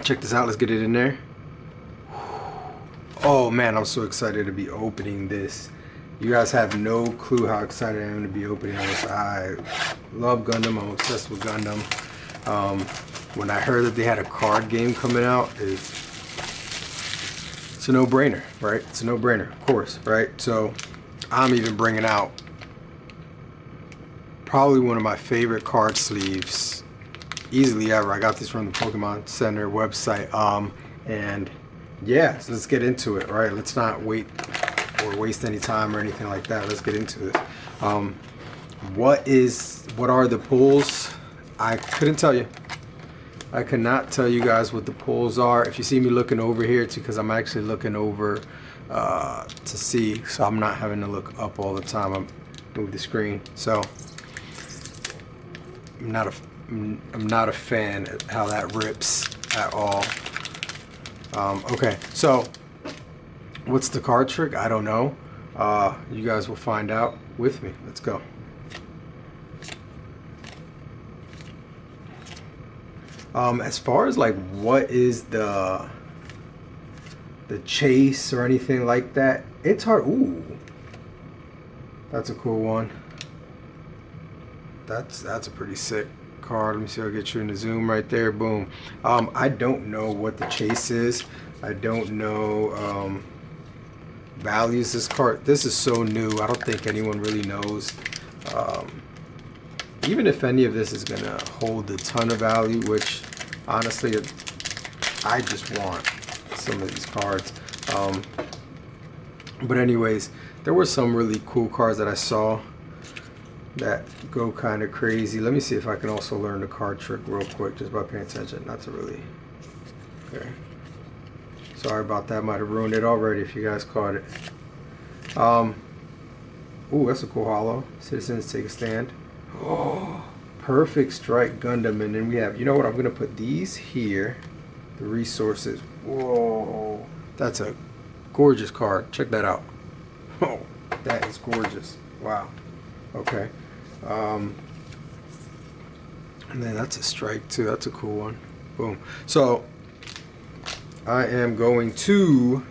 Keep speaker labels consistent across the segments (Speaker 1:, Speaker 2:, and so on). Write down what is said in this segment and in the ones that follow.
Speaker 1: Check this out. Let's get it in there. Oh man, I'm so excited to be opening this. You guys have no clue how excited I am to be opening this. I love Gundam. I'm obsessed with Gundam. When I heard that they had a card game coming out, it's a no-brainer, right? It's a no-brainer, of course, right? So I'm even bringing out probably one of my favorite card sleeves easily ever. I got this from the Pokemon Center website. And yeah, so let's get into it, right? Let's not wait or waste any time or anything like that. Let's get into this. What are the pulls? I couldn't tell you. I cannot tell you guys what the pulls are. If you see me looking over here, it's because I'm actually looking over to see, so I'm not having to look up all the time. I'm move the screen. So I'm not a fan of how that rips at all. Okay, so what's the card trick? I don't know. You guys will find out with me. Let's go. As far as like what is the chase or anything like that, it's hard. Ooh, that's a cool one. That's a pretty sick card. Let me see if I get you in the zoom right there. Boom. I don't know what the chase is. I don't know values this card. This is so new. I don't think anyone really knows. Even if any of this is gonna hold a ton of value, which honestly I just want some of these cards. But anyways, there were some really cool cards that I saw that go kind of crazy. Let me see if I can also learn the card trick real quick just by paying attention. Not to really. Okay. Sorry about that. Might have ruined it already if you guys caught it. Ooh, that's a cool holo. Citizens take a stand. Oh, perfect strike Gundam. And then we have, you know what? I'm going to put these here. The resources. Whoa. That's a gorgeous card. Check that out. Oh, that is gorgeous. Wow. Okay. And then that's a strike too. That's a cool one. Boom. So I am going to.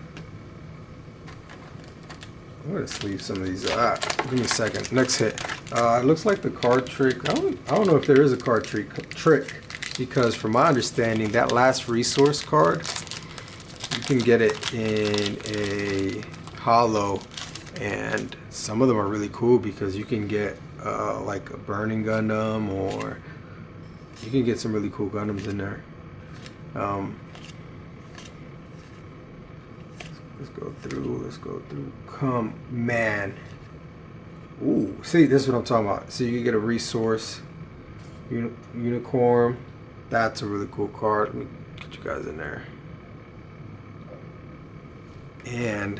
Speaker 1: I'm going to sleeve some of these. Give me a second. Next hit. It looks like the card trick. I don't know if there is a card trick because from my understanding, that last resource card, you can get it in a holo, and some of them are really cool because you can get like a burning Gundam, or you can get some really cool Gundams in there. Let's go through. Come, man. Ooh, see, this is what I'm talking about. So you can get a resource, unicorn. That's a really cool card. Let me get you guys in there. And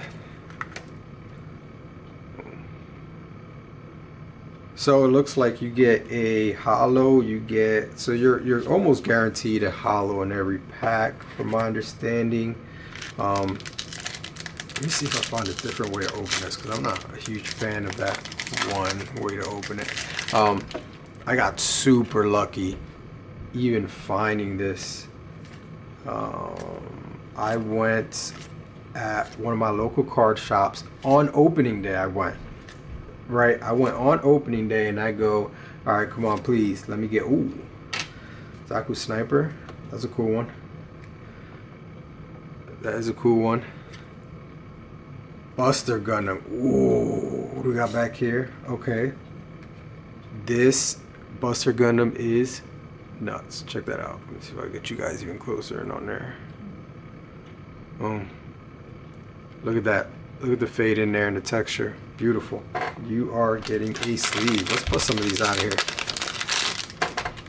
Speaker 1: so it looks like you get a holo. So you're almost guaranteed a holo in every pack, from my understanding. Let me see if I find a different way to open this, because I'm not a huge fan of that one way to open it. I got super lucky even finding this. I went at one of my local card shops on opening day. I went on opening day, and I go, all right, come on, please, let me get, ooh, Zaku Sniper. That's a cool one. That is a cool one. Buster Gundam. Ooh, what do we got back here? Okay. This Buster Gundam is nuts. Check that out. Let me see if I can get you guys even closer and on there. Boom. Look at that. Look at the fade in there and the texture. Beautiful. You are getting a sleeve. Let's put some of these out of here.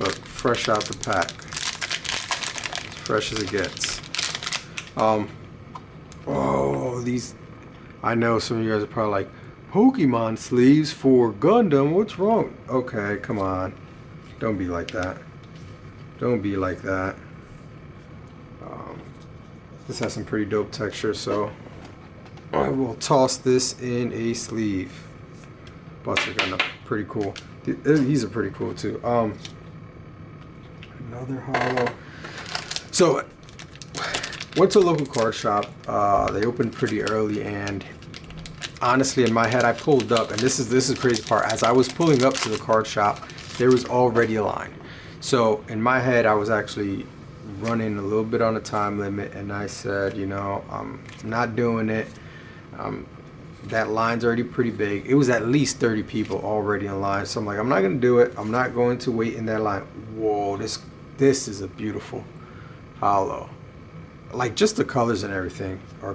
Speaker 1: Look, fresh out the pack. As fresh as it gets. Oh, these. I know some of you guys are probably like, Pokemon sleeves for Gundam, what's wrong? Okay, come on. Don't be like that. Don't be like that. This has some pretty dope texture, so I will toss this in a sleeve. Buster Gundam, pretty cool. These are pretty cool too. Another holo. So Went to a local card shop. They opened pretty early, and honestly, in my head, I pulled up, and this is the crazy part. As I was pulling up to the card shop, there was already a line. So in my head, I was actually running a little bit on a time limit, and I said, you know, I'm not doing it. That line's already pretty big. It was at least 30 people already in line. So I'm like, I'm not gonna do it. I'm not going to wait in that line. Whoa, this is a beautiful hollow. Like, just the colors and everything are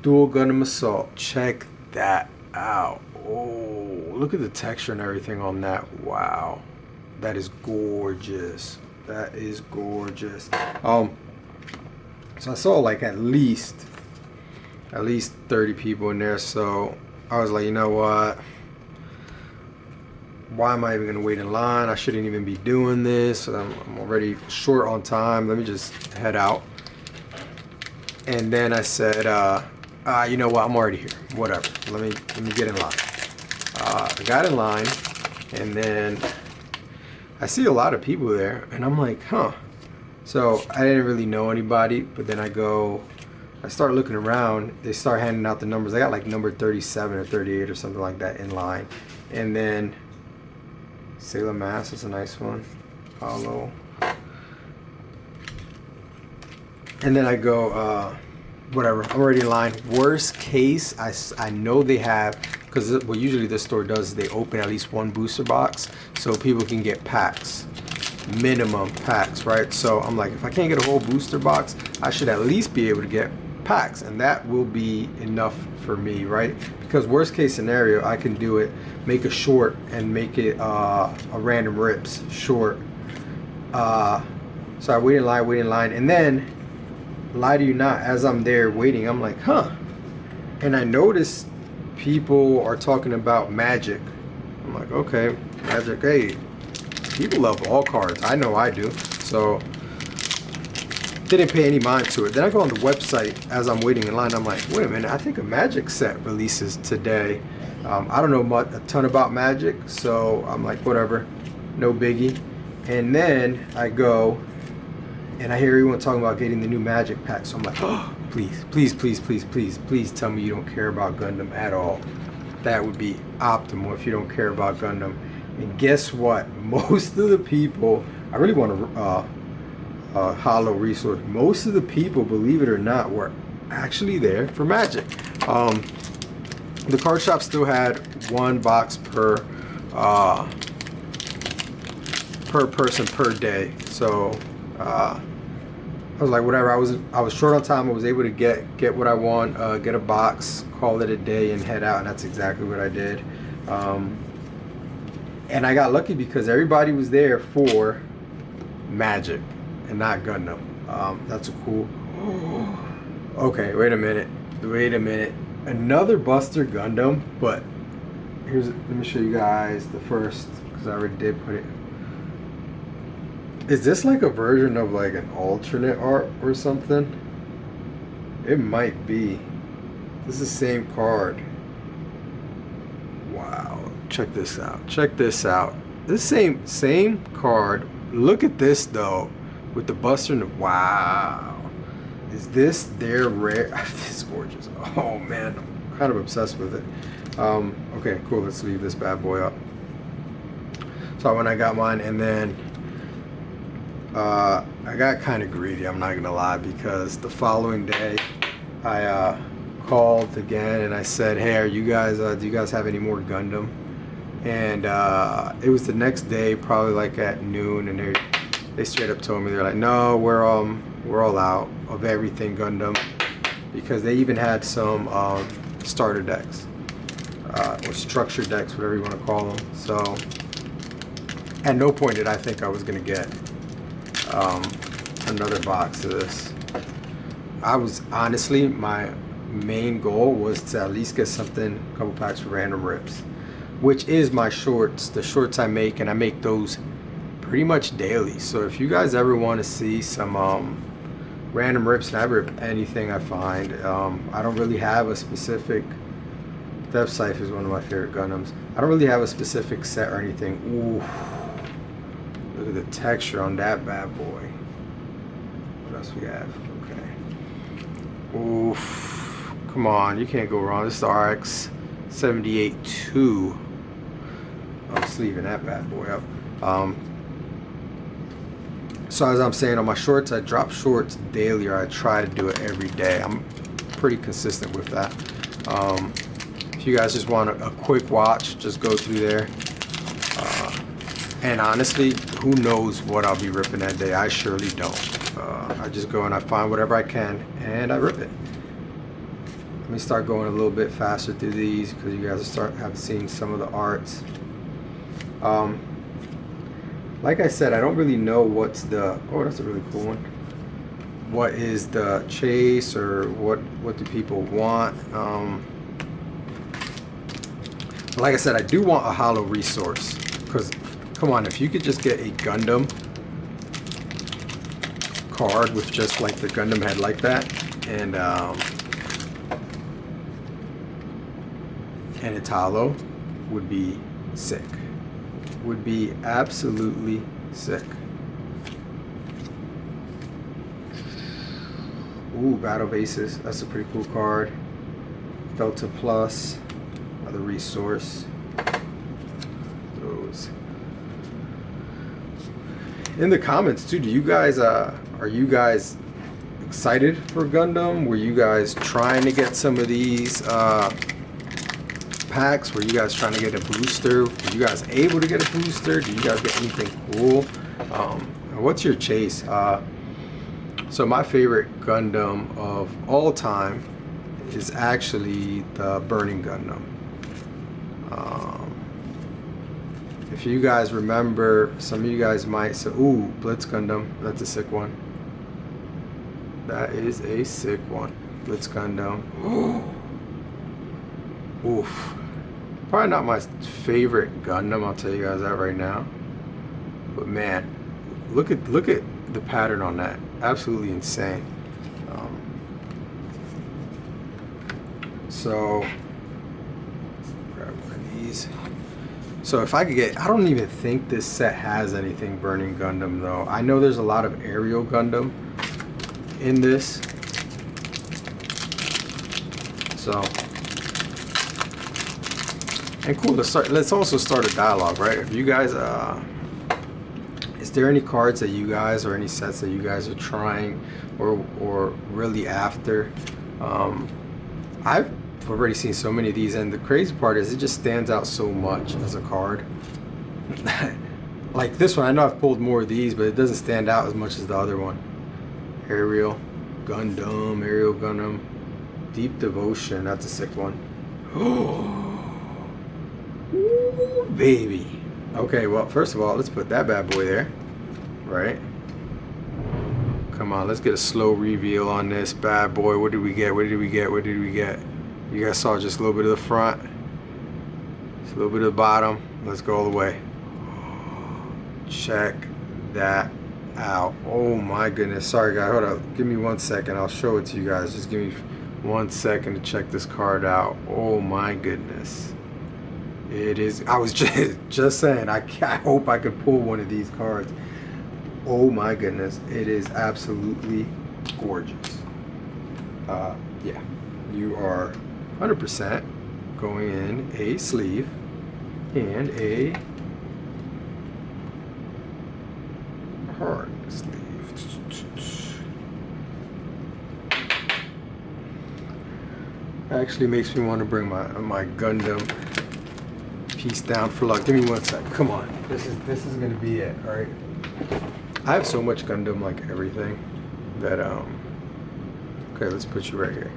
Speaker 1: dual Gundam Assault. Check that out. Oh, look at the texture and everything on that. Wow, that is gorgeous. That is gorgeous. So I saw like at least 30 people in there. So I was like, you know what? Why am I even gonna wait in line? I shouldn't even be doing this. I'm already short on time. Let me just head out. And then I said, you know what? I'm already here. Whatever. Let me get in line. I got in line, and then I see a lot of people there, and I'm like, huh. So I didn't really know anybody, but then I start looking around. They start handing out the numbers. I got like number 37 or 38 or something like that in line. And then Sailor Mass is a nice one. Hollow. And then I go, whatever, I'm already in line. Worst case, I know they have, because what usually this store does is they open at least one booster box so people can get packs. Minimum packs, right? So I'm like, if I can't get a whole booster box, I should at least be able to get packs, and that will be enough for me, right? Because worst case scenario, I can do it, make a short and make it a random rips short. So I wait in line, and then, lie to you not, as I'm there waiting, I'm like, huh. And I noticed people are talking about Magic. I'm like, okay, Magic, hey, people love all cards. I know I do. So didn't pay any mind to it. Then I go on the website as I'm waiting in line. I'm like, wait a minute, I think a Magic set releases today. I don't know a ton about Magic, so I'm like, whatever, no biggie. And then I go and I hear everyone talking about getting the new Magic pack. So I'm like, oh, please tell me you don't care about Gundam at all. That would be optimal if you don't care about Gundam. And guess what? Most of the people, I really want to hollow resource. Most of the people, believe it or not, were actually there for Magic. The card shop still had one box per person per day. So I was like, whatever. I was short on time. I was able to get what I want, get a box, call it a day, and head out. And that's exactly what I did. And I got lucky because everybody was there for Magic and not Gundam. That's a cool. Okay, wait a minute. Another Buster Gundam, but let me show you guys the first, because I already did put it. Is this like a version of like an alternate art or something? It might be. This is the same card. Wow. Check this out. This same card. Look at this though, with the Buster and the, wow. Is this their rare? This is gorgeous. Oh man, I'm kind of obsessed with it. Okay, cool. Let's leave this bad boy up. So when I got mine, and then I got kind of greedy, I'm not gonna lie, because the following day I called again and I said, hey, do you guys have any more Gundam? And it was the next day, probably like at noon, and they straight up told me, they're like, no, we're all out of everything Gundam, because they even had some starter decks or structure decks, whatever you want to call them. So at no point did I think I was gonna get another box of this. I was honestly, my main goal was to at least get something, a couple packs for random rips, which is my shorts, the shorts I make, and I make those pretty much daily. So if you guys ever want to see some random rips, and I rip anything I find. I don't really have a specific, Death Scythe is one of my favorite Gundams. I don't really have a specific set or anything. Ooh, look at the texture on that bad boy. What else we have? Okay. Oof. Come on, you can't go wrong. This is the RX 78-2. I'm sleeving that bad boy up. So as I'm saying, on my shorts, I drop shorts daily, or I try to do it every day. I'm pretty consistent with that. If you guys just want a quick watch, just go through there. And honestly, who knows what I'll be ripping that day? I surely don't. I just go and I find whatever I can and I rip it. Let me start going a little bit faster through these because you guys have seen some of the arts. Like I said, I don't really know what's the, oh, that's a really cool one. What is the chase, or what do people want? Like I said, I do want a hollow resource, because come on, if you could just get a Gundam card with just like the Gundam head like that, and it's hollow, would be sick. Would be absolutely sick. Ooh, Battle Bases. That's a pretty cool card. Delta Plus, another resource. Those. In the comments too, do you guys are you guys excited for Gundam? Were you guys trying to get some of these packs? Were you guys trying to get a booster? Were you guys able to get a booster? Did you guys get anything cool? What's your chase? So my favorite Gundam of all time is actually the Burning Gundam. If you guys remember, some of you guys might say, ooh, Blitz Gundam, that's a sick one. That is a sick one. Blitz Gundam. Oof. Probably not my favorite Gundam, I'll tell you guys that right now. But man, look at the pattern on that. Absolutely insane. So grab one of these. So if I could get, I don't even think this set has anything Burning Gundam though. I know there's a lot of aerial Gundam in this. So, and cool to start. Let's also start a dialogue, right? If you guys, is there any cards that you guys, or any sets that you guys are trying or really after? I've already seen so many of these, and the crazy part is it just stands out so much as a card. Like this one, I know I've pulled more of these, but it doesn't stand out as much as the other one. Aerial Gundam, Deep Devotion, that's a sick one. Ooh, baby. Okay, well, first of all, let's put that bad boy there, right? Come on, let's get a slow reveal on this bad boy. What did we get? What did we get? What did we get? You guys saw just a little bit of the front, just a little bit of the bottom. Let's go all the way. Check that out. Oh my goodness. Sorry guys, hold up. Give me 1 second. I'll show it to you guys. Just give me 1 second to check this card out. Oh my goodness. It is, I was just saying, I hope I could pull one of these cards. Oh my goodness, it is absolutely gorgeous. Yeah, you are 100% going in a sleeve and a hard sleeve. Actually makes me want to bring my Gundam piece down for luck. Give me 1 sec. Come on. This is gonna be it. All right. I have so much Gundam, like everything, that okay, let's put you right here.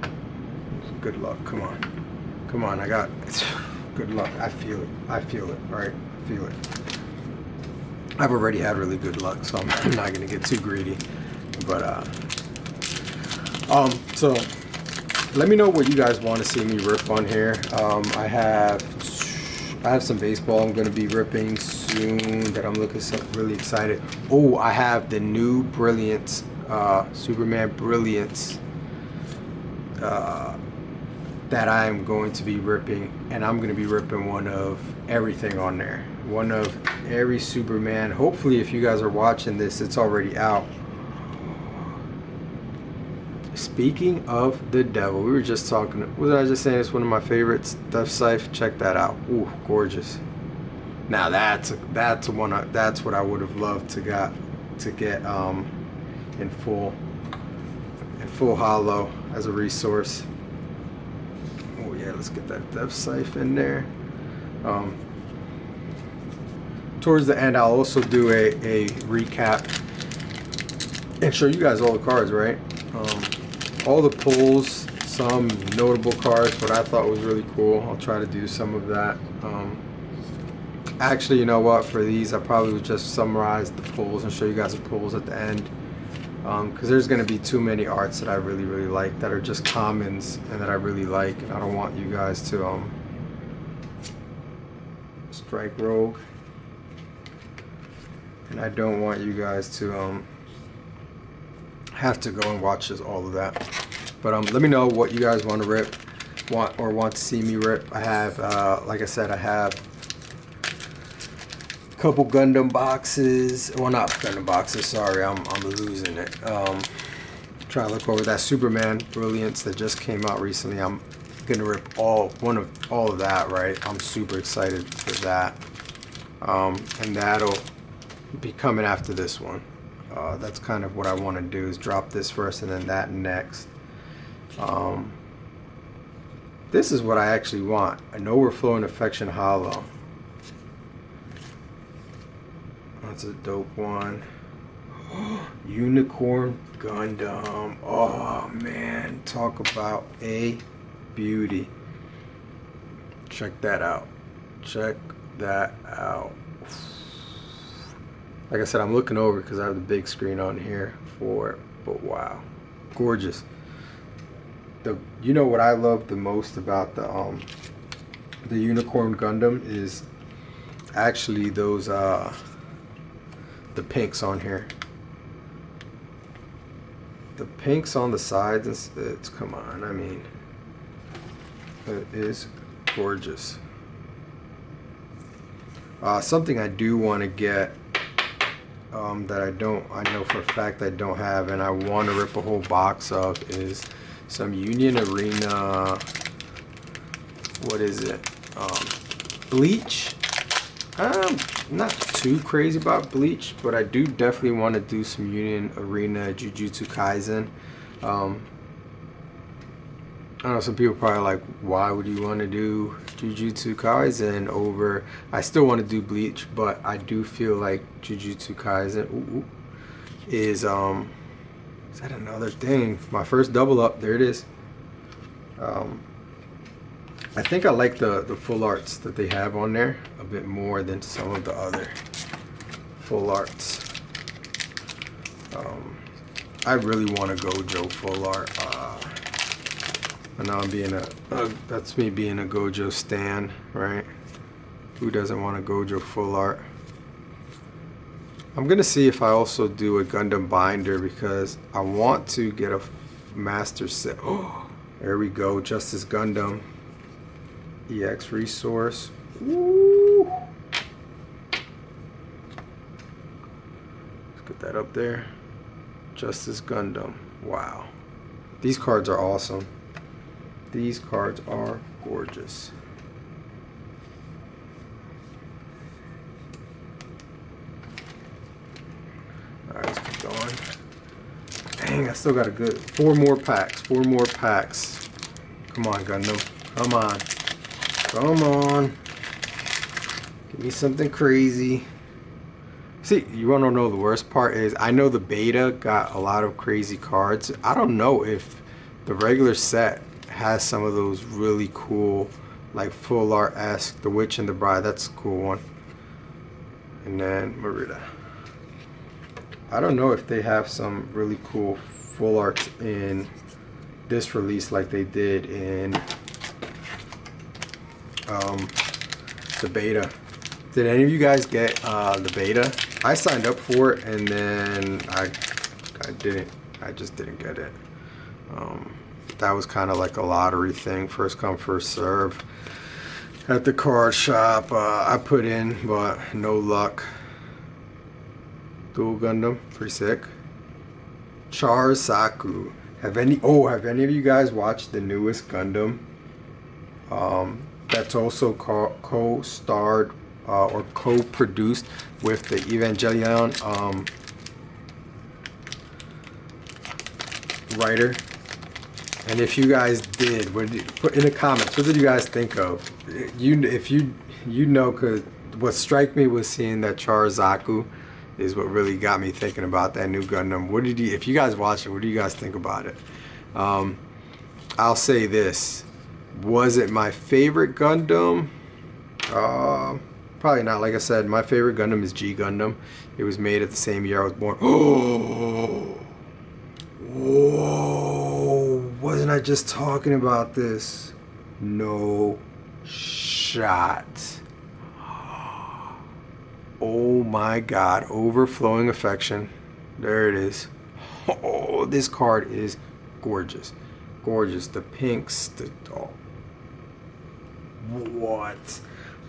Speaker 1: Good luck. Come on. Come on. I got good luck. I feel it. I feel it. All right. I feel it. I've already had really good luck, so I'm not gonna get too greedy. But so let me know what you guys want to see me rip on here. I have some baseball I'm going to be ripping soon that I'm looking really excited. Oh, I have the new Brilliance, Superman Brilliance, that I'm going to be ripping, and I'm going to be ripping one of everything on there. One of every Superman. Hopefully, if you guys are watching this, it's already out. Speaking of the devil, we were just talking. Was I just saying it's one of my favorites? Death Scythe. Check that out. Ooh, gorgeous. Now that's one. That's what I would have loved to get in full hollow as a resource. Oh yeah, let's get that Death Scythe in there. Towards the end, I'll also do a recap and show you guys all the cards, right? All the pulls, some notable cards, what I thought was really cool. I'll try to do some of that. Actually, you know what? For these, I probably would just summarize the pulls and show you guys the pulls at the end. Because there's going to be too many arts that I really, really like that are just commons and that I really like. And I don't want you guys to strike rogue. And I don't want you guys to have to go and watch all of that. But let me know what you guys want to rip, want to see me rip. I have, like I said, I have a couple Gundam boxes. Well, not Gundam boxes. Sorry, I'm losing it. Trying to look over that Superman Brilliance that just came out recently. I'm gonna rip all of that. Right, I'm super excited for that. And that'll be coming after this one. That's kind of what I want to do, is drop this first and then that next. This is what I actually want, an overflowing affection hollow. That's a dope one. Unicorn Gundam. Oh man, talk about a beauty. Check that out. Check that out. Like I said, I'm looking over because I have the big screen on here for it, but wow, gorgeous. You know what I love the most about the Unicorn Gundam is actually those the pinks on here. The pinks on the sides, it's come on, I mean, it is gorgeous. Something I do want to get that I know for a fact I don't have, and I want to rip a whole box of, is some Union Arena, what is it, Bleach. I'm not too crazy about Bleach, but I do definitely want to do some Union Arena Jujutsu Kaisen. I know some people probably like, why would you want to do Jujutsu Kaisen over? I still want to do Bleach, but I do feel like Jujutsu Kaisen is that another thing? My first double up, there it is. I think I like the full arts that they have on there a bit more than some of the other full arts. I really want a Gojo full art. And now I'm being that's me being a Gojo stan, right? Who doesn't want a Gojo full art? I'm gonna see if I also do a Gundam binder, because I want to get a master set. Oh, there we go, Justice Gundam EX resource. Woo! Let's get that up there. Justice Gundam. Wow, these cards are awesome. These cards are gorgeous. Alright, let's keep going. Dang, I still got a good 4 more packs. 4 more packs. Come on, Gundam. Come on. Come on. Give me something crazy. See, you want to know the worst part is, I know the beta got a lot of crazy cards. I don't know if the regular set has some of those really cool, like full art-esque. The Witch and the Bride, that's a cool one. And then Merida. I don't know if they have some really cool full arts in this release like they did in the beta. Did any of you guys get the beta? I signed up for it and then I just didn't get it. That was kind of like a lottery thing, first come first serve at the card shop. I put in, but no luck. Dual Gundam, pretty sick. Char Saku Have any of you guys watched the newest Gundam? That's also co-starred or co-produced with the Evangelion writer. And if you guys did, put in the comments, what did you guys think of? If you know, because what struck me was seeing that Charazaku is what really got me thinking about that new Gundam. If you guys watch it, what do you guys think about it? I'll say this. Was it my favorite Gundam? Probably not. Like I said, my favorite Gundam is G Gundam. It was made at the same year I was born. Oh! Whoa! Wasn't I just talking about this? No shot. Oh my God. Overflowing affection. There it is. Oh, this card is gorgeous. Gorgeous. The pinks. Oh. What?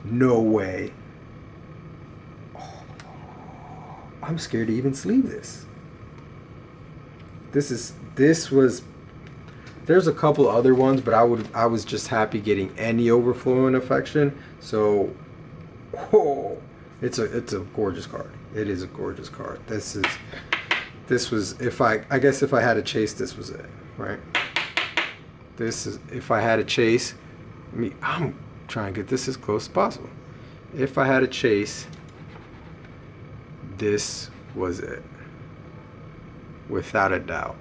Speaker 1: No way. Oh, I'm scared to even sleeve this. There's a couple other ones, but I was just happy getting any overflowing affection. So, oh, it's a gorgeous card. It is a gorgeous card. This was, I guess if I had a chase, this was it, right? This is, if I had a chase, I'm trying to get this as close as possible. If I had a chase, this was it. Without a doubt.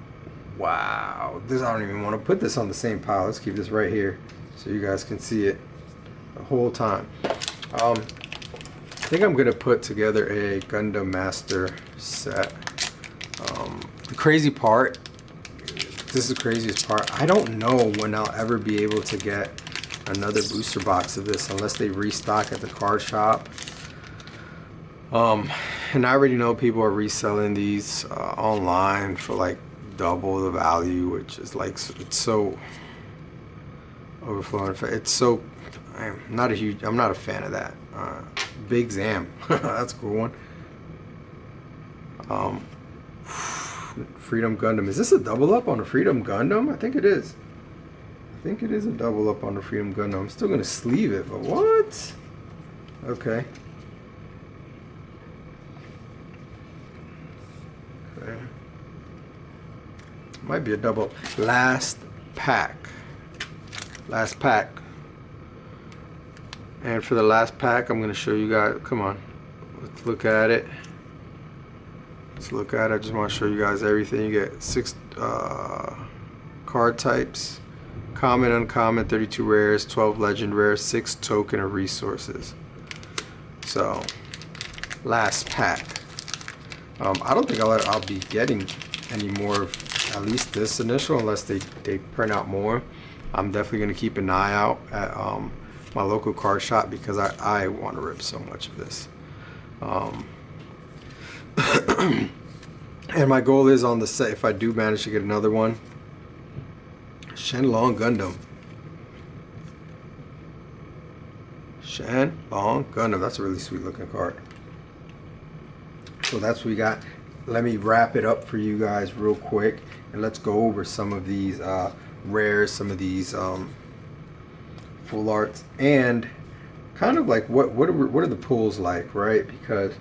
Speaker 1: Wow. I don't even want to put this on the same pile. Let's keep this right here so you guys can see it the whole time. I think I'm going to put together a Gundam Master set. The crazy part, this is the craziest part, I don't know when I'll ever be able to get another booster box of this unless they restock at the card shop. And I already know people are reselling these online for like double the value, which is like, it's so overflowing. It's so, I'm not a fan of that. Big Zam, that's a cool one. Freedom Gundam, is this a double up on a Freedom Gundam? I think it is. I think it is a double up on the Freedom Gundam. I'm still gonna sleeve it, but what? Okay. Okay. Might be a double. Last pack. Last pack. And for the last pack, I'm gonna show you guys. Come on, let's look at it. Let's look at it. I just want to show you guys everything. You get 6 card types. Common, uncommon, 32 rares, 12 legend rares, 6 token of resources. So, last pack. I don't think I'll be getting any more of at least this initial unless they print out more. I'm definitely going to keep an eye out at my local card shop because I want to rip so much of this. And my goal is on the set, if I do manage to get another one, Shenlong Gundam. Shenlong Gundam. That's a really sweet looking card. So that's what we got. Let me wrap it up for you guys real quick, and let's go over some of these rares, some of these full arts, and kind of like what are the pulls like, right? Because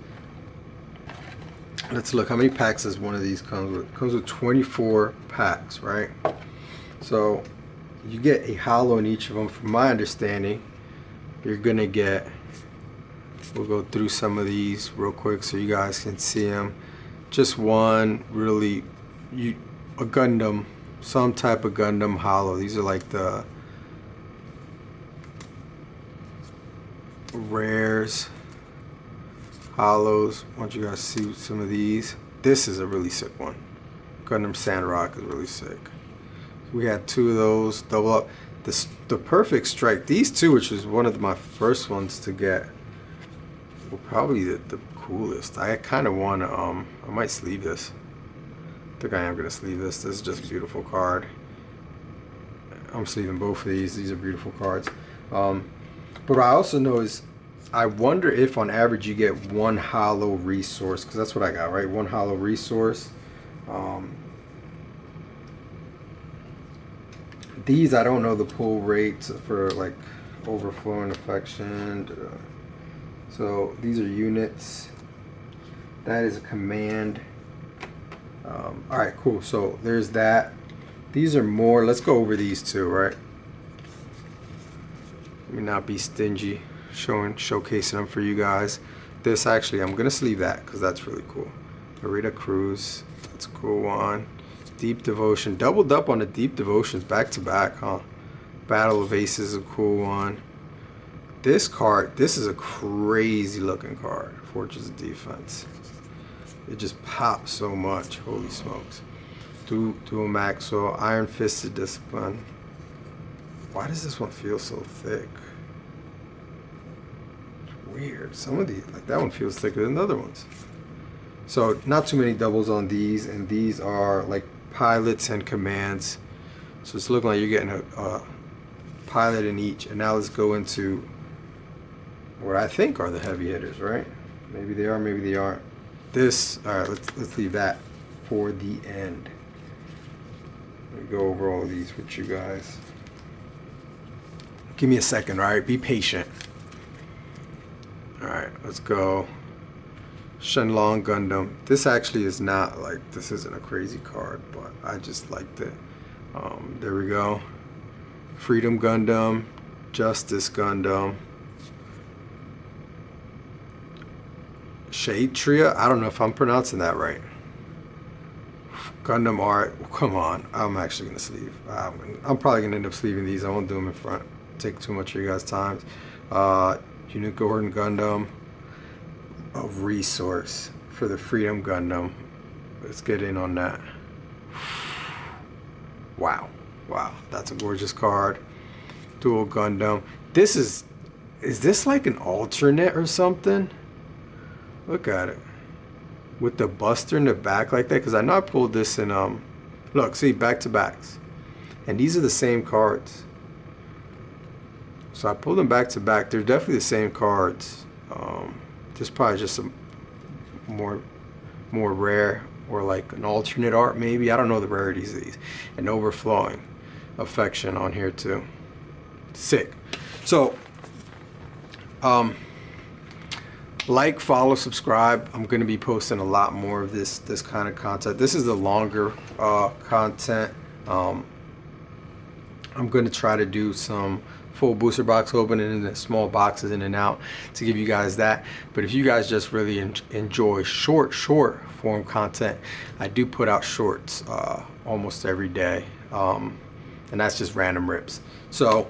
Speaker 1: let's look how many packs does one of these comes with. It comes with 24 packs, right? So you get a holo in each of them. From my understanding, you're gonna get, we'll go through some of these real quick so you guys can see them. Just one really, a Gundam, some type of Gundam holo. These are like the rares, holos. I want you guys to see some of these. This is a really sick one. Gundam Sandrock is really sick. We had 2 of those double up. The perfect strike. These 2, which was one of my first ones to get, were probably the coolest. I kind of want to, I might sleeve this. I think I am going to sleeve this. This is just a beautiful card. I'm sleeving both of these. These are beautiful cards. But what I also know is, I wonder if on average you get 1 holo resource, because that's what I got, right? 1 holo resource. These, I don't know the pull rates for like overflowing affection. So these are units. That is a command. All right, cool. So there's that. These are more. Let's go over these two, right? Let me not be stingy showcasing them for you guys. This actually, I'm gonna sleeve that because that's really cool. Arita Cruz, that's a cool one. Deep Devotion, doubled up on the Deep Devotions back to back, huh? Battle of Aces is a cool one. This card, this is a crazy looking card. Fortress of Defense. It just pops so much. Holy smokes. Dual Maxwell, Iron Fisted Discipline. Why does this one feel so thick? It's weird. Some of these, like that one feels thicker than the other ones. So not too many doubles on these, and these are like pilots and commands. So it's looking like you're getting a pilot in each. And now let's go into what I think are the heavy hitters, right? Maybe they are, maybe they aren't. This, all right, let's leave that for the end. Let me go over all of these with you guys. Give me a second, all right? Be patient. All right, let's go. Shenlong Gundam. This actually is not like, this isn't a crazy card, but I just liked it. There we go. Freedom Gundam, Justice Gundam. Shaitria, I don't know if I'm pronouncing that right. Gundam art, well, come on. I'm actually gonna sleeve. I'm probably gonna end up sleeving these. I won't do them in front. Take too much of your guys' time. Unicorn Gundam. A resource for the Freedom Gundam. Let's get in on that. Wow, wow, that's a gorgeous card. Dual Gundam. This is this like an alternate or something? Look at it. With the buster in the back like that, because I know I pulled this in, look, see, back to backs. And these are the same cards. So I pulled them back to back. They're definitely the same cards. This probably just a more rare, or like an alternate art maybe. I don't know the rarities of these. And overflowing affection on here too. Sick. So, like, follow, subscribe. I'm going to be posting a lot more of this kind of content. This is the longer content. I'm going to try to do some full booster box opening in the small boxes in and out to give you guys that. But if you guys just really enjoy short form content, I do put out shorts almost every day, and that's just random rips. So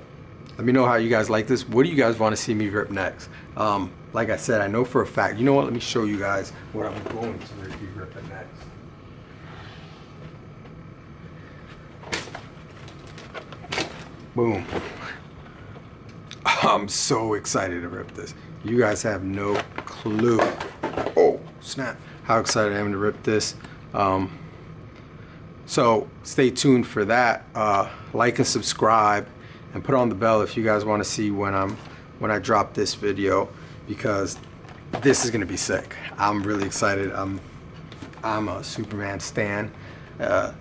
Speaker 1: let me know how you guys like this. What do you guys want to see me rip next? Like I said, I know for a fact. You know what? Let me show you guys what I'm going to be ripping next. Boom. I'm so excited to rip this. You guys have no clue. Oh, snap. How excited I am to rip this. So stay tuned for that. Like and subscribe, and put on the bell if you guys want to see when I drop this video, because this is gonna be sick. I'm really excited. I'm a Superman stan,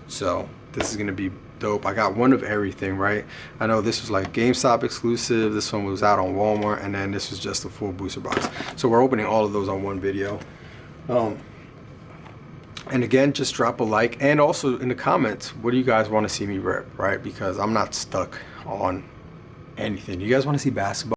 Speaker 1: so this is gonna be dope. I got one of everything, right? I know this was like GameStop exclusive. This one was out on Walmart, and then this was just a full booster box. So we're opening all of those on one video. And again, just drop a like, and also in the comments, what do you guys want to see me rip, right? Because I'm not stuck on anything. You guys want to see basketball?